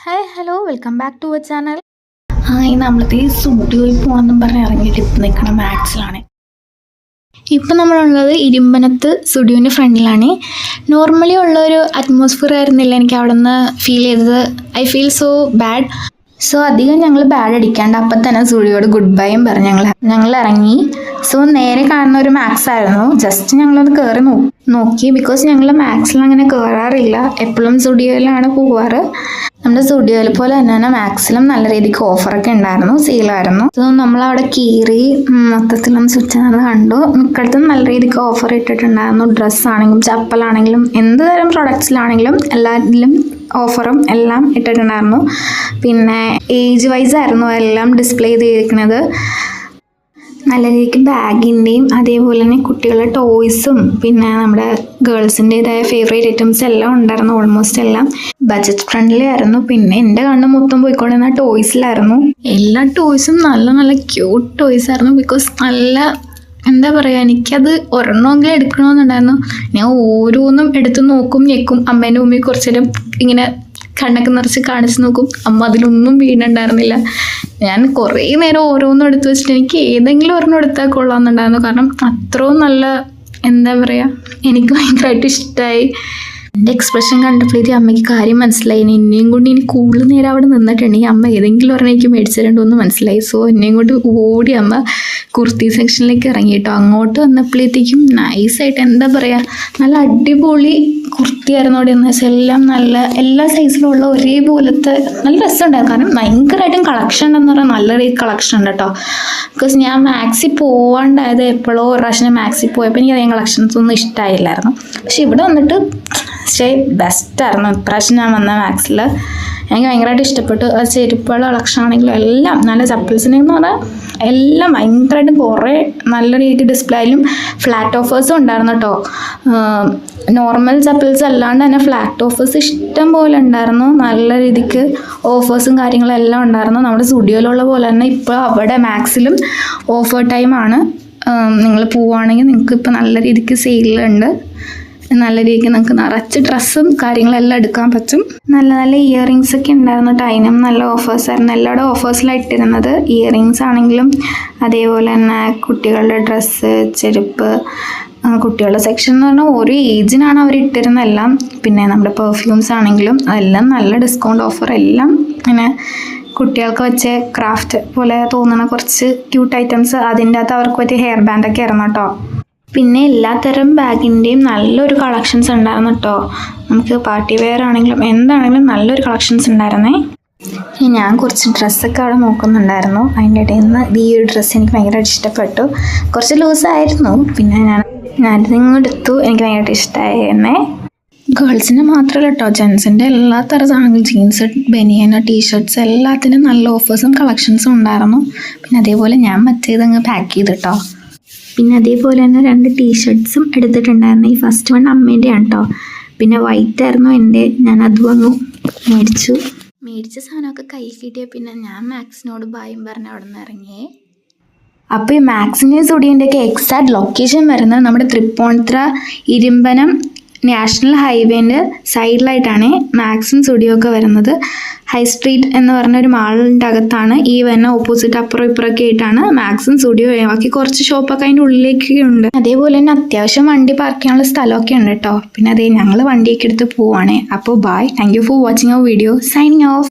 Hi hello welcome back to our channel. നമ്മളത് സ്റ്റുഡിയോയിൽ പോകണമെന്നും പറഞ്ഞ് ഇറങ്ങിയിട്ട് നിൽക്കണം മാത്സിലാണ്. ഇപ്പം നമ്മളുള്ളത് ഇരുമ്പനത്ത് സ്റ്റുഡിയോൻ്റെ ഫ്രണ്ടിലാണ്. നോർമലി ഉള്ളൊരു അറ്റ്മോസ്ഫിയർ ആയിരുന്നില്ല എനിക്ക് അവിടെ നിന്ന് ഫീൽ ചെയ്തത്. I feel so bad. So അധികം ഞങ്ങൾ ബാഡ് അടിക്കാണ്ട് അപ്പം തന്നെ സ്റ്റുഡിയോയോട് ഗുഡ് ബൈയും പറഞ്ഞ് ഞങ്ങൾ ഇറങ്ങി. സോ നേരെ കാണുന്ന ഒരു മാത്സ് ആയിരുന്നു. ജസ്റ്റ് ഞങ്ങളൊന്ന് കയറി നോക്കി. ബിക്കോസ് ഞങ്ങൾ മാത്സിൽ അങ്ങനെ കയറാറില്ല, എപ്പോഴും സ്റ്റുഡിയോയിലാണ് പോവാറ്. നമ്മുടെ സ്റ്റുഡിയോയിൽ പോലെ തന്നെ മാത്സിലും നല്ല രീതിക്ക് ഓഫറൊക്കെ ഉണ്ടായിരുന്നു, സെയിലായിരുന്നു. സോ നമ്മളവിടെ കയറി മൊത്തത്തിലൊന്ന് സ്വിച്ച് ചെയ്ത് കണ്ടു. മിക്കടത്തും നല്ല രീതിക്ക് ഓഫർ ഇട്ടിട്ടുണ്ടായിരുന്നു. ഡ്രസ്സാണെങ്കിലും ചപ്പലാണെങ്കിലും എന്ത് തരം പ്രൊഡക്ട്സിലാണെങ്കിലും എല്ലാത്തിലും ഓഫറും എല്ലാം ഇട്ടിട്ടുണ്ടായിരുന്നു. പിന്നെ ഏജ് വൈസ് ആയിരുന്നു എല്ലാം ഡിസ്പ്ലേ ചെയ്തിരിക്കുന്നത്. നല്ല രീതിക്ക് ബാഗിൻ്റെയും അതേപോലെ തന്നെ കുട്ടികളുടെ ടോയ്സും പിന്നെ നമ്മുടെ ഗേൾസിൻ്റെതായ ഫേവറേറ്റ് ഐറ്റംസ് എല്ലാം ഉണ്ടായിരുന്നു. ഓൾമോസ്റ്റ് എല്ലാം ബഡ്ജറ്റ് ഫ്രണ്ട്ലി ആയിരുന്നു. പിന്നെ എൻ്റെ കണ്ണ് മൊത്തം പോയിക്കൊണ്ടിരുന്ന ടോയ്സിലായിരുന്നു. എല്ലാ ടോയ്സും നല്ല നല്ല ക്യൂട്ട് ടോയ്സ് ആയിരുന്നു. ബിക്കോസ് നല്ല എന്താ പറയുക, എനിക്കത് ഒരെണ്ണമെങ്കിലും എടുക്കണമെന്നുണ്ടായിരുന്നു. ഞാൻ ഓരോന്നും എടുത്ത് നോക്കും, ഞെക്കും. അമ്മേൻ്റെ മുമ്പിൽ കുറച്ച് നേരം ഇങ്ങനെ കണ്ണൊക്കെ നിറച്ച് കാണിച്ച് നോക്കും. അമ്മ അതിലൊന്നും വീണുണ്ടായിരുന്നില്ല. ഞാൻ കുറേ നേരം ഓരോന്നും എടുത്ത് വെച്ചിട്ട് എനിക്ക് ഏതെങ്കിലും ഒരെണ്ണം എടുത്താൽ കൊള്ളാമെന്നുണ്ടായിരുന്നു. കാരണം അത്രയും നല്ല എന്താ പറയുക, എനിക്ക് ഭയങ്കരമായിട്ട് ഇഷ്ടമായി. എൻ്റെ എക്സ്പ്രഷൻ കണ്ടപ്പോഴേക്കും അമ്മയ്ക്ക് കാര്യം മനസ്സിലായി. എന്നെയും കൊണ്ട് ഇനി കൂടുതൽ നേരം അവിടെ നിന്നിട്ടുണ്ടെങ്കിൽ അമ്മ ഏതെങ്കിലും ഒരെണ്ണം എനിക്ക് മേടിച്ചു തരേണ്ടതെന്ന് മനസ്സിലായി. സോ എന്നെയും കൊണ്ട് ഓടി അമ്മ കുർത്തി സെക്ഷനിലേക്ക് ഇറങ്ങി കേട്ടോ. അങ്ങോട്ട് വന്നപ്പോഴത്തേക്കും നൈസായിട്ട് എന്താ പറയുക, നല്ല അടിപൊളി കുർത്തിയായിരുന്നു അവിടെ എന്ന് വെച്ചാൽ. എല്ലാം നല്ല എല്ലാ സൈസിലുള്ള ഒരേപോലത്തെ നല്ല രസമുണ്ടായിരുന്നു. കാരണം ഭയങ്കരമായിട്ടും കളക്ഷൻ ഉണ്ടെന്ന് പറഞ്ഞാൽ നല്ല രീതിയിൽ കളക്ഷൻ ഉണ്ട് കേട്ടോ. ബിക്കോസ് ഞാൻ മാക്സിൽ പോകാണ്ടായത് എപ്പോഴോ ഒരു പ്രാവശ്യം മാക്സിൽ പോയപ്പോൾ എനിക്ക് അധികം കളക്ഷൻസ് ഒന്നും ഇഷ്ടമായില്ലായിരുന്നു. പക്ഷെ ഇവിടെ വന്നിട്ട് ബെസ്റ്റായിരുന്നു ഇപ്രാവശ്യം ഞാൻ വന്ന മാക്സിൽ. എനിക്ക് ഭയങ്കരമായിട്ട് ഇഷ്ടപ്പെട്ടു. ആ ചെരുപ്പുകളുടെ കളക്ഷൻ ആണെങ്കിലും എല്ലാം നല്ല ചപ്പിൾസിനെന്ന് പറഞ്ഞാൽ എല്ലാം ഭയങ്കരമായിട്ടും കുറേ നല്ല രീതിക്ക് ഡിസ്പ്ലേയിലും ഫ്ലാറ്റ് ഓഫേഴ്സും ഉണ്ടായിരുന്നു കേട്ടോ. നോർമൽ ചപ്പിൾസ് അല്ലാണ്ട് തന്നെ ഫ്ലാറ്റ് ഓഫേഴ്സ് ഇഷ്ടം പോലെ ഉണ്ടായിരുന്നു. നല്ല രീതിക്ക് ഓഫേഴ്സും കാര്യങ്ങളും എല്ലാം ഉണ്ടായിരുന്നു. നമ്മുടെ സ്റ്റുഡിയോയിലുള്ള പോലെ തന്നെ ഇപ്പോൾ അവിടെ മാക്സിലും ഓഫർ ടൈമാണ്. നിങ്ങൾ പോവുകയാണെങ്കിൽ നിങ്ങൾക്ക് ഇപ്പോൾ നല്ല രീതിക്ക് സെയിലുണ്ട്. നല്ല രീതിക്ക് നിങ്ങൾക്ക് നിറച്ച് ഡ്രസ്സും കാര്യങ്ങളെല്ലാം എടുക്കാൻ പറ്റും. നല്ല നല്ല ഇയറിങ്സ് ഒക്കെ ഉണ്ടായിരുന്നു. അതിനും നല്ല ഓഫേഴ്സ് ആയിരുന്നു. എല്ലാവരും ഓഫേഴ്സിലാണ് ഇട്ടിരുന്നത്. ഇയറിങ്സ് ആണെങ്കിലും അതേപോലെ തന്നെ കുട്ടികളുടെ ഡ്രസ്സ്, ചെരുപ്പ്, കുട്ടികളുടെ സെക്ഷൻ എന്ന് പറഞ്ഞാൽ ഓരോ ഏജിനാണ് അവർ ഇട്ടിരുന്നത് എല്ലാം. പിന്നെ നമ്മുടെ പെർഫ്യൂംസ് ആണെങ്കിലും അതെല്ലാം നല്ല ഡിസ്കൗണ്ട് ഓഫർ എല്ലാം. അങ്ങനെ കുട്ടികൾക്ക് വെച്ച് ക്രാഫ്റ്റ് പോലെ തോന്നുന്ന കുറച്ച് ക്യൂട്ട് ഐറ്റംസ്, അതിൻ്റെ അകത്ത് അവർക്ക് പറ്റിയ ഹെയർ ബാൻഡൊക്കെ ആയിരുന്നു കേട്ടോ. പിന്നെ എല്ലാത്തരം ബാഗിൻ്റെയും നല്ലൊരു കളക്ഷൻസ് ഉണ്ടായിരുന്നു കേട്ടോ. നമുക്ക് പാർട്ടി വെയർ ആണെങ്കിലും എന്താണെങ്കിലും നല്ലൊരു കളക്ഷൻസ് ഉണ്ടായിരുന്നേ. ഞാൻ കുറച്ച് ഡ്രസ്സൊക്കെ അവിടെ നോക്കുന്നുണ്ടായിരുന്നു. അതിൻ്റെ ഇടയിൽ നിന്ന് ഈ ഒരു ഡ്രസ്സ് എനിക്ക് ഭയങ്കരമായിട്ട് ഇഷ്ടപ്പെട്ടു. കുറച്ച് ലൂസായിരുന്നു, പിന്നെ ഞാനിതിങ്ങ് എടുത്തു. എനിക്ക് ഭയങ്കരമായിട്ട് ഇഷ്ടമായി എന്നെ. ഗേൾസിന് മാത്രമല്ല കേട്ടോ, ജെൻസിൻ്റെ എല്ലാ തരം സാധനങ്ങളും ജീൻസ്, ബനിയന്, ടീഷർട്ട്സ് എല്ലാത്തിനും നല്ല ഓഫേഴ്സും കളക്ഷൻസും ഉണ്ടായിരുന്നു. പിന്നെ അതേപോലെ ഞാൻ മറ്റേതങ്ങ് പാക്ക് ചെയ്തിട്ടോ. പിന്നെ അതേപോലെ തന്നെ 2 ടീഷർട്ട്സും എടുത്തിട്ടുണ്ടായിരുന്നു. ഈ ഫസ്റ്റ് വൺ അമ്മേൻ്റെയാണ് കേട്ടോ. പിന്നെ വൈറ്റ് ആയിരുന്നു എൻ്റെ. ഞാൻ അത് വന്നു മേടിച്ച സാധനമൊക്കെ കയ്യിൽ കിട്ടിയ പിന്നെ ഞാൻ മാക്സിനോട് ബായും പറഞ്ഞ് അവിടെ നിന്ന് ഇറങ്ങിയേ. അപ്പോൾ ഈ മാക്സിൻ്റെ സ്റ്റുഡിയോൻ്റെയൊക്കെ എക്സാക്ട് ലൊക്കേഷൻ വരുന്നത് നമ്മുടെ തൃപ്പൂണിത്തുറ ഇരുമ്പനം നാഷണൽ ഹൈവേൻ്റെ സൈഡിലായിട്ടാണ് മാക്സിൻ സ്റ്റുഡിയോ ഒക്കെ വരുന്നത്. ഹൈ സ്ട്രീറ്റ് എന്ന് പറഞ്ഞൊരു മാളിൻ്റെ അകത്താണ് ഈ വരുന്ന ഓപ്പോസിറ്റ് അപ്പുറം ഇപ്പുറമൊക്കെ ആയിട്ടാണ് മാക്സിൻ സ്റ്റുഡിയോ. ബാക്കി കുറച്ച് ഷോപ്പൊക്കെ അതിൻ്റെ ഉള്ളിലേക്കൊക്കെ ഉണ്ട്. അതേപോലെ തന്നെ അത്യാവശ്യം വണ്ടി പാർക്ക് ചെയ്യാനുള്ള സ്ഥലമൊക്കെ ഉണ്ട് കേട്ടോ. പിന്നെ അതേ ഞങ്ങൾ വണ്ടിയൊക്കെ എടുത്ത് പോവാണ്. അപ്പോൾ bye, thank you for watching our video. Signing of.